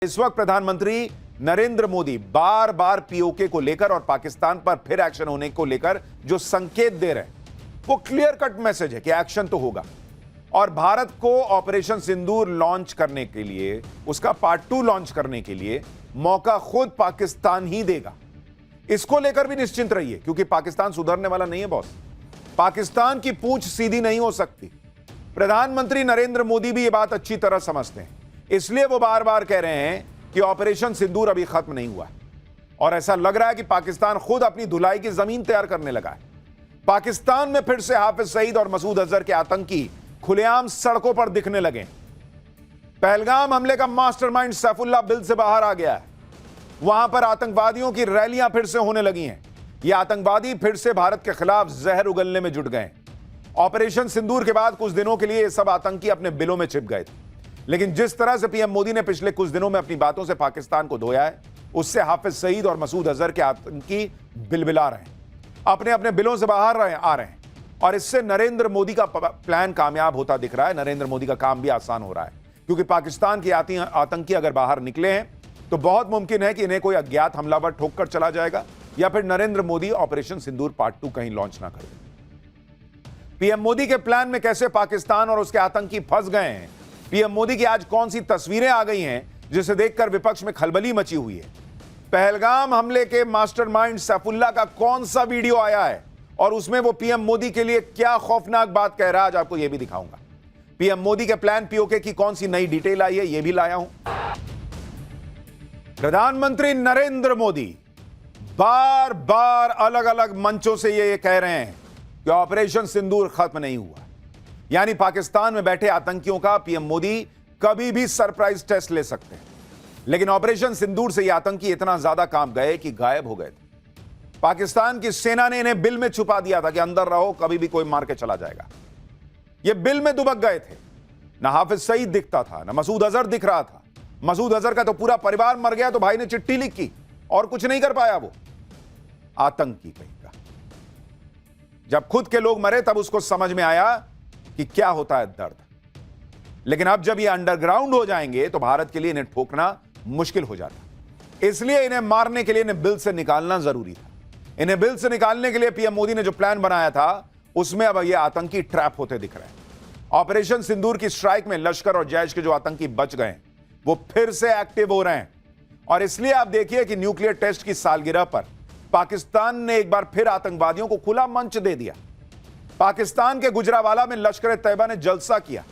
इस वक्त प्रधानमंत्री नरेंद्र मोदी बार बार पीओके को लेकर और पाकिस्तान पर फिर एक्शन होने को लेकर जो संकेत दे रहे हैं वो क्लियर कट मैसेज है कि एक्शन तो होगा और भारत को ऑपरेशन सिंदूर लॉन्च करने के लिए, उसका पार्ट 2 लॉन्च करने के लिए मौका खुद पाकिस्तान ही देगा। इसको लेकर भी निश्चिंत रहिए क्योंकि पाकिस्तान सुधरने वाला नहीं है बॉस। पाकिस्तान की पूंछ सीधी नहीं हो सकती। प्रधानमंत्री नरेंद्र मोदी भी यह बात अच्छी तरह समझते हैं, इसलिए वो बार बार कह रहे हैं कि ऑपरेशन सिंदूर अभी खत्म नहीं हुआ और ऐसा लग रहा है कि पाकिस्तान खुद अपनी धुलाई की जमीन तैयार करने लगा है। पाकिस्तान में फिर से हाफिज सईद और मसूद अजहर के आतंकी खुलेआम सड़कों पर दिखने लगे। पहलगाम हमले का मास्टरमाइंड सैफुल्लाह बिल से बाहर आ गया है। वहां पर आतंकवादियों की रैलियां फिर से होने लगी हैं। ये आतंकवादी फिर से भारत के खिलाफ जहर उगलने में जुट गए। ऑपरेशन सिंदूर के बाद कुछ दिनों के लिए ये सब आतंकी अपने बिलों में छिप गए थे, लेकिन जिस तरह से पीएम मोदी ने पिछले कुछ दिनों में अपनी बातों से पाकिस्तान को धोया है, उससे हाफिज सईद और मसूद अजहर के आतंकी बिलबिला रहे हैं, अपने अपने बिलों से बाहर आ रहे हैं और इससे नरेंद्र मोदी का प्लान कामयाब होता दिख रहा है। नरेंद्र मोदी का काम भी आसान हो रहा है क्योंकि पाकिस्तान के आतंकी अगर बाहर निकले हैं तो बहुत मुमकिन है कि इन्हें कोई अज्ञात हमलावर ठोक कर चला जाएगा या फिर नरेंद्र मोदी ऑपरेशन सिंदूर पार्ट 2 कहीं लॉन्च ना करें। पीएम मोदी के प्लान में कैसे पाकिस्तान और उसके आतंकी फंस गए हैं, पीएम मोदी की आज कौन सी तस्वीरें आ गई हैं जिसे देखकर विपक्ष में खलबली मची हुई है, पहलगाम हमले के मास्टरमाइंड सैफुल्लाह का कौन सा वीडियो आया है और उसमें वो पीएम मोदी के लिए क्या खौफनाक बात कह रहा है, आज आपको यह भी दिखाऊंगा। पीएम मोदी के प्लान पीओके की कौन सी नई डिटेल आई है, यह भी लाया हूं। प्रधानमंत्री नरेंद्र मोदी बार बार अलग अलग मंचों से ये कह रहे हैं कि ऑपरेशन सिंदूर खत्म नहीं हुआ, यानी पाकिस्तान में बैठे आतंकियों का पीएम मोदी कभी भी सरप्राइज टेस्ट ले सकते हैं। लेकिन ऑपरेशन सिंदूर से ये आतंकी इतना ज्यादा कांप गए कि गायब हो गए थे। पाकिस्तान की सेना ने इन्हें बिल में छुपा दिया था कि अंदर रहो, कभी भी कोई मार के चला जाएगा। ये बिल में दुबक गए थे। ना हाफिज सईद दिखता था, ना मसूद अजहर दिख रहा था। मसूद अजहर का तो पूरा परिवार मर गया तो भाई ने चिट्ठी लिखी और कुछ नहीं कर पाया। वो आतंकी कहीं का, जब खुद के लोग मरे तब उसको समझ में आया कि क्या होता है दर्द। लेकिन अब जब ये अंडरग्राउंड हो जाएंगे तो भारत के लिए इन्हें ठोकना मुश्किल हो जाता। इसलिए इन्हें मारने के लिए इन्हें बिल से निकालना जरूरी था। इन्हें बिल से निकालने के लिए पीएम मोदी ने जो प्लान बनाया था उसमें अब ये आतंकी ट्रैप होते दिख रहे हैं। ऑपरेशन सिंदूर की स्ट्राइक में लश्कर और जैश के जो आतंकी बच गए वो फिर से एक्टिव हो रहे हैं और इसलिए आप देखिए कि न्यूक्लियर टेस्ट की सालगिरह पर पाकिस्तान ने एक बार फिर आतंकवादियों को खुला मंच दे दिया। पाकिस्तान के गुजरावाला में लश्कर तैयबा ने जलसा किया,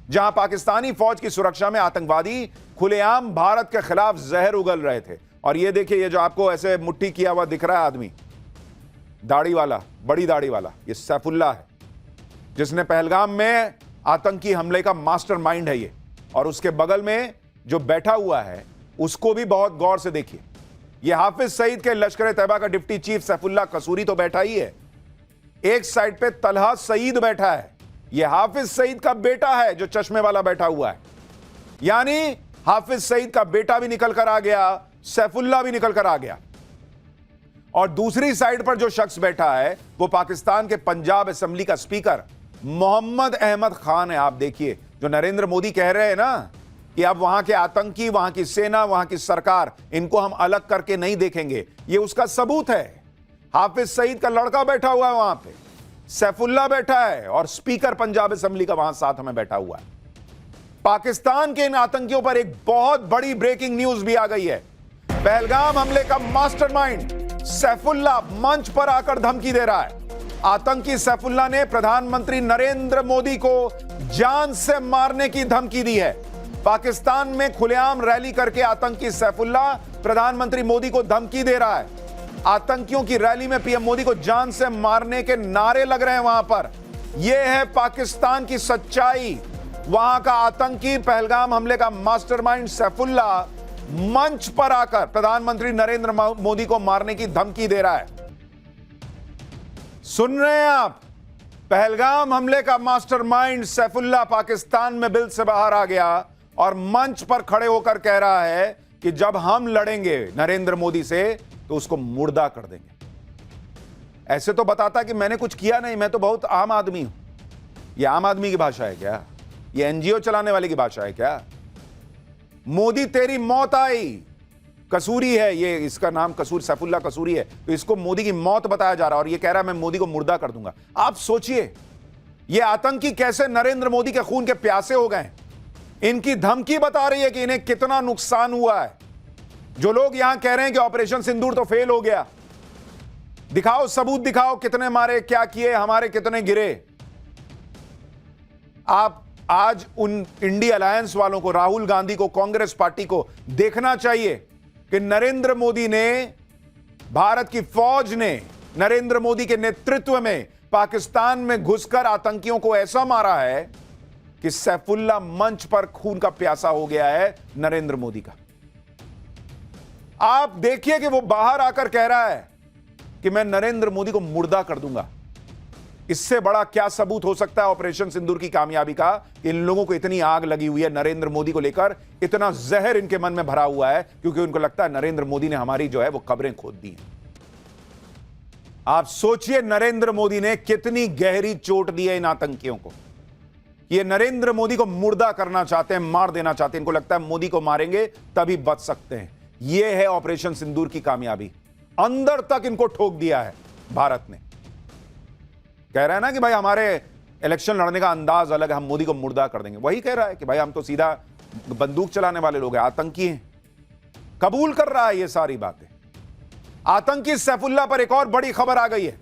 जहां पाकिस्तानी फौज की सुरक्षा में आतंकवादी खुलेआम भारत के खिलाफ जहर उगल रहे थे। और ये देखिए, ये जो आपको ऐसे मुट्ठी किया हुआ दिख रहा है आदमी, दाढ़ी वाला, बड़ी दाढ़ी वाला, ये सैफुल्लाह है जिसने पहलगाम में आतंकी हमले का मास्टरमाइंड है ये। और उसके बगल में जो बैठा हुआ है उसको भी बहुत गौर से देखिए। ये हाफिज सईद के लश्कर तैयबा का डिप्टी चीफ सैफुल्लाह कसूरी तो बैठा ही है, एक साइड पे तलहा सईद बैठा है। यह हाफिज सईद का बेटा है जो चश्मे वाला बैठा हुआ है, यानी हाफिज सईद का बेटा भी निकल कर आ गया, सैफुल्लाह भी निकल कर आ गया। और दूसरी साइड पर जो शख्स बैठा है वो पाकिस्तान के पंजाब असेंबली का स्पीकर मोहम्मद अहमद खान है। आप देखिए, जो नरेंद्र मोदी कह रहे हैं ना कि अब वहां के आतंकी, वहां की सेना, वहां की सरकार, इनको हम अलग करके नहीं देखेंगे, ये उसका सबूत है। हाफिज सईद का लड़का बैठा हुआ है वहां पे, सैफुल्लाह बैठा है और स्पीकर पंजाब असेंबली का वहां साथ में बैठा हुआ है। पाकिस्तान के इन आतंकियों पर एक बहुत बड़ी ब्रेकिंग न्यूज भी आ गई है। पहलगाम हमले का मास्टरमाइंड सैफुल्लाह मंच पर आकर धमकी दे रहा है। आतंकी सैफुल्लाह ने प्रधानमंत्री नरेंद्र मोदी को जान से मारने की धमकी दी है। पाकिस्तान में खुलेआम रैली करके आतंकी सैफुल्लाह प्रधानमंत्री मोदी को धमकी दे रहा है। आतंकियों की रैली में पीएम मोदी को जान से मारने के नारे लग रहे हैं वहां पर। यह है पाकिस्तान की सच्चाई। वहां का आतंकी पहलगाम हमले का मास्टरमाइंड सैफुल्लाह मंच पर आकर प्रधानमंत्री नरेंद्र मोदी को मारने की धमकी दे रहा है। सुन रहे हैं आप? पहलगाम हमले का मास्टरमाइंड सैफुल्लाह पाकिस्तान में बिल से बाहर आ गया और मंच पर खड़े होकर कह रहा है कि जब हम लड़ेंगे नरेंद्र मोदी से तो उसको मुर्दा कर देंगे। ऐसे तो बताता कि मैंने कुछ किया नहीं, मैं तो बहुत आम आदमी हूं। यह आम आदमी की भाषा है क्या? ये एनजीओ चलाने वाले की भाषा है क्या? मोदी तेरी मौत आई। कसूरी है ये, इसका नाम कसूर सैफुल्ला कसूरी है, तो इसको मोदी की मौत बताया जा रहा है और ये कह रहा है मैं मोदी को मुर्दा कर दूंगा। आप सोचिए ये आतंकी कैसे नरेंद्र मोदी के खून के प्यासे हो गए। इनकी धमकी बता रही है कि इन्हें कितना नुकसान हुआ है। जो लोग यहां कह रहे हैं कि ऑपरेशन सिंदूर तो फेल हो गया, दिखाओ सबूत, दिखाओ कितने मारे, क्या किए, हमारे कितने गिरे। आप आज उन इंडी अलायंस वालों को, राहुल गांधी को, कांग्रेस पार्टी को देखना चाहिए कि नरेंद्र मोदी ने, भारत की फौज ने नरेंद्र मोदी के नेतृत्व में पाकिस्तान में घुसकर आतंकियों को ऐसा मारा है कि सैफुल्ला मंच पर खून का प्यासा हो गया है नरेंद्र मोदी का। आप देखिए कि वो बाहर आकर कह रहा है कि मैं नरेंद्र मोदी को मुर्दा कर दूंगा। इससे बड़ा क्या सबूत हो सकता है ऑपरेशन सिंदूर की कामयाबी का? इन लोगों को इतनी आग लगी हुई है नरेंद्र मोदी को लेकर, इतना जहर इनके मन में भरा हुआ है क्योंकि उनको लगता है नरेंद्र मोदी ने हमारी जो है वो कब्रें खोद दी हैं। आप सोचिए नरेंद्र मोदी ने कितनी गहरी चोट दी है इन आतंकियों को। ये नरेंद्र मोदी को मुर्दा करना चाहते हैं, मार देना चाहते हैं। इनको लगता है मोदी को मारेंगे तभी बच सकते हैं। यह है ऑपरेशन सिंदूर की कामयाबी। अंदर तक इनको ठोक दिया है भारत ने। कह रहा है ना कि भाई हमारे इलेक्शन लड़ने का अंदाज अलग है, हम मोदी को मुर्दा कर देंगे। वही कह रहा है कि भाई हम तो सीधा बंदूक चलाने वाले लोग हैं, आतंकी हैं। कबूल कर रहा है ये सारी बातें। आतंकी सैफुल्ला पर एक और बड़ी खबर आ गई है।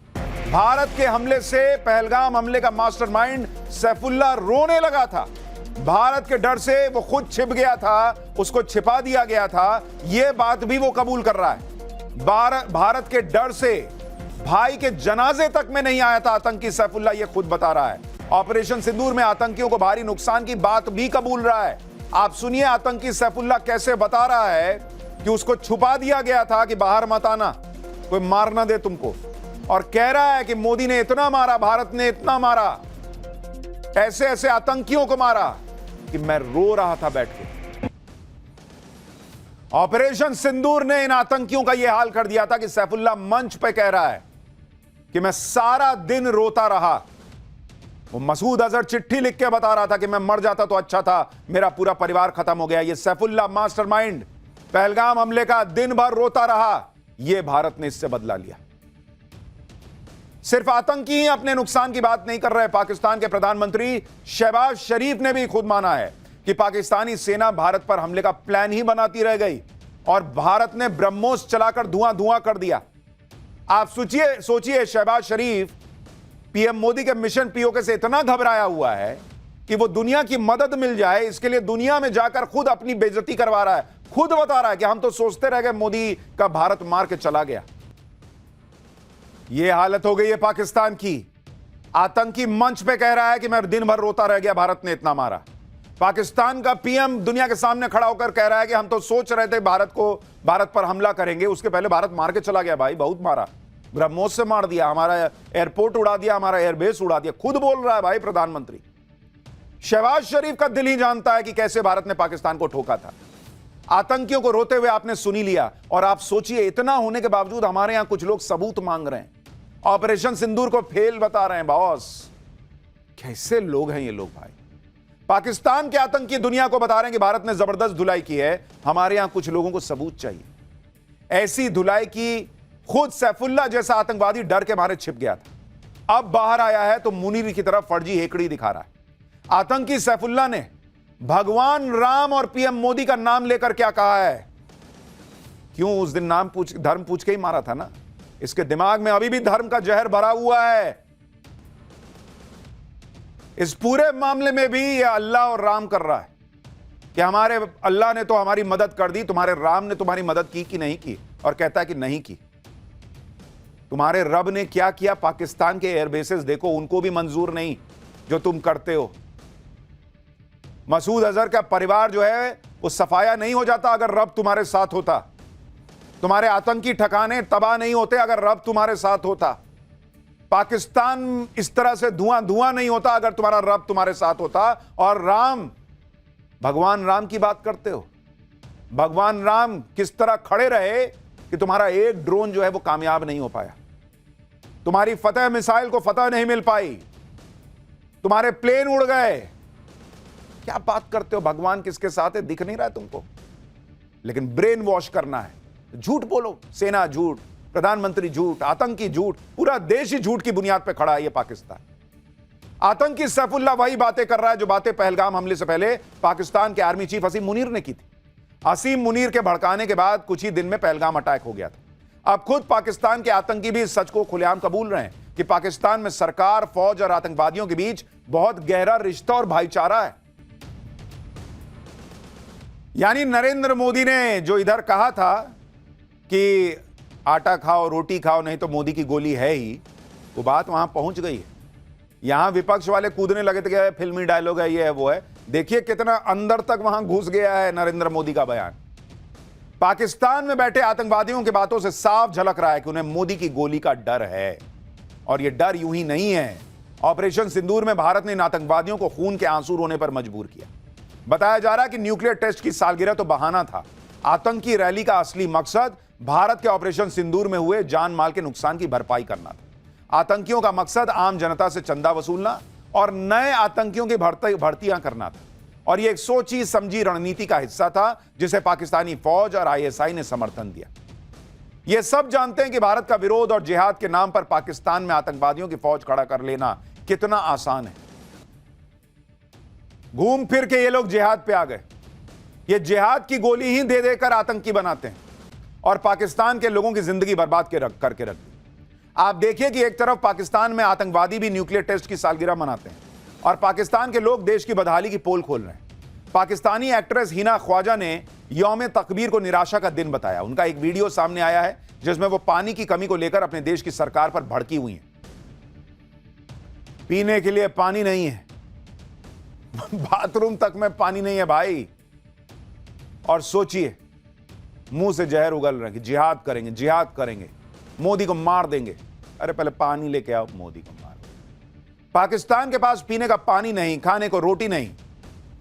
भारत के हमले से, पहलगाम हमले का मास्टरमाइंड सैफुल्ला रोने लगा था। भारत के डर से वो खुद छिप गया था, उसको छिपा दिया गया था। यह बात भी वो कबूल कर रहा है। भारत के डर से भाई के जनाजे तक में नहीं आया था आतंकी सैफुल्ला, यह खुद बता रहा है। ऑपरेशन सिंदूर में आतंकियों को भारी नुकसान की बात भी कबूल रहा है। आप सुनिए आतंकी सैफुल्ला कैसे बता रहा है कि उसको छुपा दिया गया था कि बाहर मत आना, कोई मार ना दे तुमको। और कह रहा है कि मोदी ने इतना मारा, भारत ने इतना मारा, ऐसे ऐसे आतंकियों को मारा कि मैं रो रहा था बैठ के। ऑपरेशन सिंदूर ने इन आतंकियों का यह हाल कर दिया था कि सैफुल्ला मंच पे कह रहा है कि मैं सारा दिन रोता रहा। वो मसूद अजहर चिट्ठी लिख के बता रहा था कि मैं मर जाता तो अच्छा था, मेरा पूरा परिवार खत्म हो गया। ये सैफुल्ला मास्टरमाइंड पहलगाम हमले का दिन भर रोता रहा। यह भारत ने इससे बदला लिया। सिर्फ आतंकी ही अपने नुकसान की बात नहीं कर रहे। पाकिस्तान के प्रधानमंत्री शहबाज शरीफ ने भी खुद माना है कि पाकिस्तानी सेना भारत पर हमले का प्लान ही बनाती रह गई और भारत ने ब्रह्मोस चलाकर धुआं धुआं कर दिया। आप सोचिए शहबाज शरीफ पीएम मोदी के मिशन पीओके से इतना घबराया हुआ है कि वो दुनिया की मदद मिल जाए इसके लिए दुनिया में जाकर खुद अपनी बेइज्जती करवा रहा है। खुद बता रहा है कि हम तो सोचते रह गए मोदी का भारत मार के चला गया। यह हालत हो गई है पाकिस्तान की। आतंकी मंच पे कह रहा है कि मैं दिन भर रोता रह गया, भारत ने इतना मारा। पाकिस्तान का पीएम दुनिया के सामने खड़ा होकर कह रहा है कि हम तो सोच रहे थे भारत पर हमला करेंगे, उसके पहले भारत मार के चला गया। भाई बहुत मारा, ब्रह्मोस से मार दिया, हमारा एयरपोर्ट उड़ा दिया, हमारा एयरबेस उड़ा दिया। खुद बोल रहा है भाई प्रधानमंत्री। शहबाज शरीफ का दिल ही जानता है कि कैसे भारत ने पाकिस्तान को ठोका था। आतंकियों को रोते हुए आपने सुनी लिया। और आप सोचिए इतना होने के बावजूद हमारे यहां कुछ लोग सबूत मांग रहे हैं, ऑपरेशन सिंदूर को फेल बता रहे हैं। बॉस कैसे लोग हैं ये लोग भाई। पाकिस्तान के आतंकी दुनिया को बता रहे हैं कि भारत ने जबरदस्त धुलाई की है। हमारे यहां कुछ लोगों को सबूत चाहिए। ऐसी धुलाई की खुद सैफुल्ला जैसा आतंकवादी डर के मारे छिप गया था, अब बाहर आया है तो मुनीर की तरफ फर्जी हेकड़ी दिखा रहा है। आतंकी सैफुल्ला ने भगवान राम और पीएम मोदी का नाम लेकर क्या कहा है? क्यों उस दिन धर्म पूछ के ही मारा था ना। इसके दिमाग में अभी भी धर्म का जहर भरा हुआ है। इस पूरे मामले में भी यह अल्लाह और राम कर रहा है कि हमारे अल्लाह ने तो हमारी मदद कर दी, तुम्हारे राम ने तुम्हारी मदद की कि नहीं की? और कहता है कि नहीं की। तुम्हारे रब ने क्या किया? पाकिस्तान के एयरबेसेस देखो, उनको भी मंजूर नहीं जो तुम करते हो। मसूद अजहर का परिवार जो है वो सफाया नहीं हो जाता अगर रब तुम्हारे साथ होता। तुम्हारे आतंकी ठिकाने तबाह नहीं होते अगर रब तुम्हारे साथ होता। पाकिस्तान इस तरह से धुआं धुआं नहीं होता अगर तुम्हारा रब तुम्हारे साथ होता। और राम, भगवान राम की बात करते हो। भगवान राम किस तरह खड़े रहे कि तुम्हारा एक ड्रोन जो है वो कामयाब नहीं हो पाया, तुम्हारी फतेह मिसाइल को फतह नहीं मिल पाई, तुम्हारे प्लेन उड़ गए। क्या बात करते हो? भगवान किसके साथ है दिख नहीं रहा है तुमको? लेकिन ब्रेन वॉश करना है, झूठ बोलो। सेना झूठ, प्रधानमंत्री झूठ, आतंकी झूठ, पूरा देश ही झूठ की बुनियाद पर खड़ा है। ये पाकिस्तान आतंकी सैफुल्लाह वही बातें कर रहा है जो बातें पहलगाम हमले से पहले पाकिस्तान के आर्मी चीफ असीम मुनीर ने की थी। असीम मुनीर के भड़काने के बाद कुछ ही दिन में पहलगाम अटैक हो गया था। अब खुद पाकिस्तान के आतंकी भी इस सच को खुलेआम कबूल रहे हैं कि पाकिस्तान में सरकार, फौज और आतंकवादियों के बीच बहुत गहरा रिश्ता और भाईचारा है। यानी नरेंद्र मोदी ने जो इधर कहा था कि आटा खाओ, रोटी खाओ, नहीं तो मोदी की गोली है ही, वो बात वहां पहुंच गई है। यहां विपक्ष वाले कूदने लगे थे, फिल्मी डायलॉग है, ये है, वो है। देखिए कितना अंदर तक वहां घुस गया है नरेंद्र मोदी का बयान। पाकिस्तान में बैठे आतंकवादियों की बातों से साफ झलक रहा है कि उन्हें मोदी की गोली का डर है। और यह डर यूं ही नहीं है। ऑपरेशन सिंदूर में भारत ने इन आतंकवादियों को खून के आंसू रोने पर मजबूर किया। बताया जा रहा है कि न्यूक्लियर टेस्ट की सालगिरह तो बहाना था। आतंकी रैली का असली मकसद भारत के ऑपरेशन सिंदूर में हुए जान माल के नुकसान की भरपाई करना था। आतंकियों का मकसद आम जनता से चंदा वसूलना और नए आतंकियों की भर्तियां करना था। और यह एक सोची समझी रणनीति का हिस्सा था जिसे पाकिस्तानी फौज और आईएसआई ने समर्थन दिया। यह सब जानते हैं कि भारत का विरोध और जिहाद के नाम पर पाकिस्तान में आतंकवादियों की फौज खड़ा कर लेना कितना आसान है। घूम फिर के ये लोग जिहाद पे आ गए। ये जिहाद की गोली ही दे देकर आतंकी बनाते हैं और पाकिस्तान के लोगों की जिंदगी बर्बाद करके रख दी। आप देखिए कि एक तरफ पाकिस्तान में आतंकवादी भी न्यूक्लियर टेस्ट की सालगिरह मनाते हैं और पाकिस्तान के लोग देश की बदहाली की पोल खोल रहे हैं। पाकिस्तानी एक्ट्रेस हिना ख्वाजा ने यौम तकबीर को निराशा का दिन बताया। उनका एक वीडियो सामने आया है जिसमें वो पानी की कमी को लेकर अपने देश की सरकार पर भड़की हुई हैं। पीने के लिए पानी नहीं है, बाथरूम तक में पानी नहीं है भाई। और सोचिए, मुंह से जहर उगल रहे हैं कि जिहाद करेंगे, जिहाद करेंगे, मोदी को मार देंगे। अरे पहले पानी लेके आओ, मोदी को मार। पाकिस्तान के पास पीने का पानी नहीं, खाने को रोटी नहीं,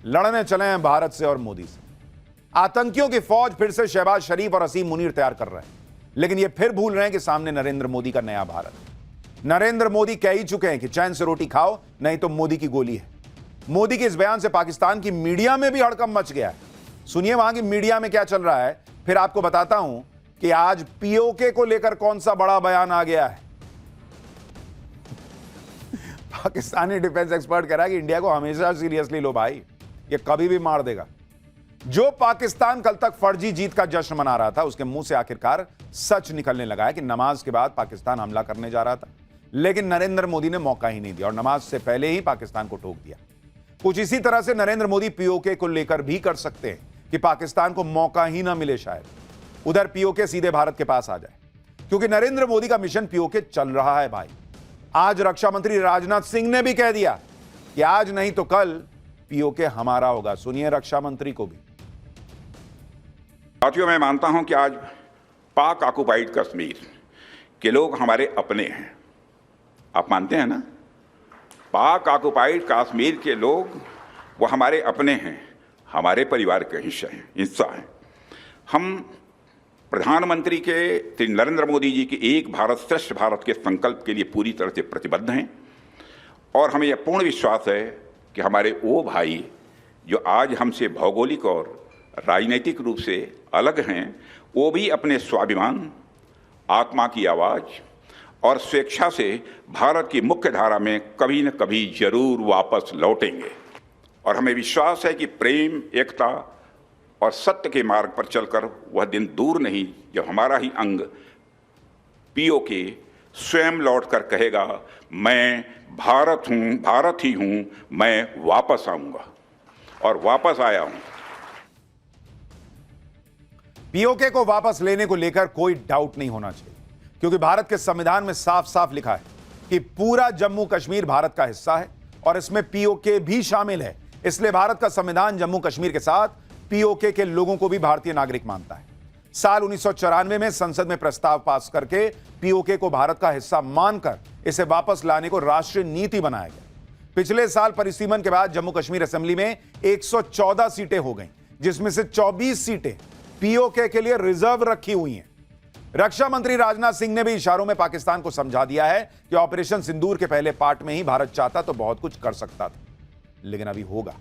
लड़ने चले हैं भारत से और मोदी से। आतंकियों की फौज फिर से शहबाज शरीफ और असीम मुनीर तैयार कर रहे हैं, लेकिन ये फिर भूल रहे हैं कि सामने नरेंद्र मोदी का नया भारत। नरेंद्र मोदी कह ही चुके हैं कि चैन से रोटी खाओ, नहीं तो मोदी की गोली है। मोदी के इस बयान से पाकिस्तान की मीडिया में भी हड़कंप मच गया है। सुनिए वहां की मीडिया में क्या चल रहा है, फिर आपको बताता हूं कि आज पीओके को लेकर कौन सा बड़ा बयान आ गया है। पाकिस्तानी डिफेंस एक्सपर्ट कह रहा है कि इंडिया को हमेशा सीरियसली लो भाई, ये कभी भी मार देगा। जो पाकिस्तान कल तक फर्जी जीत का जश्न मना रहा था, उसके मुंह से आखिरकार सच निकलने लगा है कि नमाज के बाद पाकिस्तान हमला करने जा रहा था, लेकिन नरेंद्र मोदी ने मौका ही नहीं दिया और नमाज से पहले ही पाकिस्तान को ठोक दिया। कुछ इसी तरह से नरेंद्र मोदी पीओके को लेकर भी कर सकते हैं कि पाकिस्तान को मौका ही ना मिले, शायद उधर पीओके सीधे भारत के पास आ जाए, क्योंकि नरेंद्र मोदी का मिशन पीओके चल रहा है भाई। आज रक्षा मंत्री राजनाथ सिंह ने भी कह दिया कि आज नहीं तो कल पीओके हमारा होगा। सुनिए रक्षा मंत्री को भी। साथियों, मैं मानता हूं कि आज पाक ऑक्युपाइड कश्मीर के लोग हमारे अपने हैं। आप मानते हैं ना? पाक ऑक्युपाइड कश्मीर के लोग वो हमारे अपने हैं, हमारे परिवार के हिस्सा हैं। हम प्रधानमंत्री के श्री नरेंद्र मोदी जी के एक भारत श्रेष्ठ भारत के संकल्प के लिए पूरी तरह से प्रतिबद्ध हैं और हमें यह पूर्ण विश्वास है कि हमारे वो भाई जो आज हमसे भौगोलिक और राजनीतिक रूप से अलग हैं, वो भी अपने स्वाभिमान, आत्मा की आवाज़ और स्वेच्छा से भारत की मुख्य धारा में कभी न कभी जरूर वापस लौटेंगे। और हमें विश्वास है कि प्रेम, एकता और सत्य के मार्ग पर चलकर वह दिन दूर नहीं जब हमारा ही अंग पीओके स्वयं लौटकर कहेगा, मैं भारत हूं, भारत ही हूं, मैं वापस आऊंगा। और वापस आया हूं। पीओके को वापस लेने को लेकर कोई डाउट नहीं होना चाहिए, क्योंकि भारत के संविधान में साफ साफ लिखा है कि पूरा जम्मू कश्मीर भारत का हिस्सा है और इसमें पीओके भी शामिल है। इसलिए भारत का संविधान जम्मू कश्मीर के साथ पीओके के लोगों को भी भारतीय नागरिक मानता है। साल 1994 में संसद में प्रस्ताव पास करके पीओके को भारत का हिस्सा मानकर इसे वापस लाने को राष्ट्रीय नीति बनाया गया। पिछले साल परिसीमन के बाद जम्मू कश्मीर असेंबली में 114 सीटें हो गईं, जिसमें से 24 सीटें पीओके के लिए रिजर्व रखी हुई हैं। रक्षा मंत्री राजनाथ सिंह ने भी इशारों में पाकिस्तान को समझा दिया है कि ऑपरेशन सिंदूर के पहले पार्ट में ही भारत चाहता तो बहुत कुछ कर सकता था, लेकिन अभी होगा।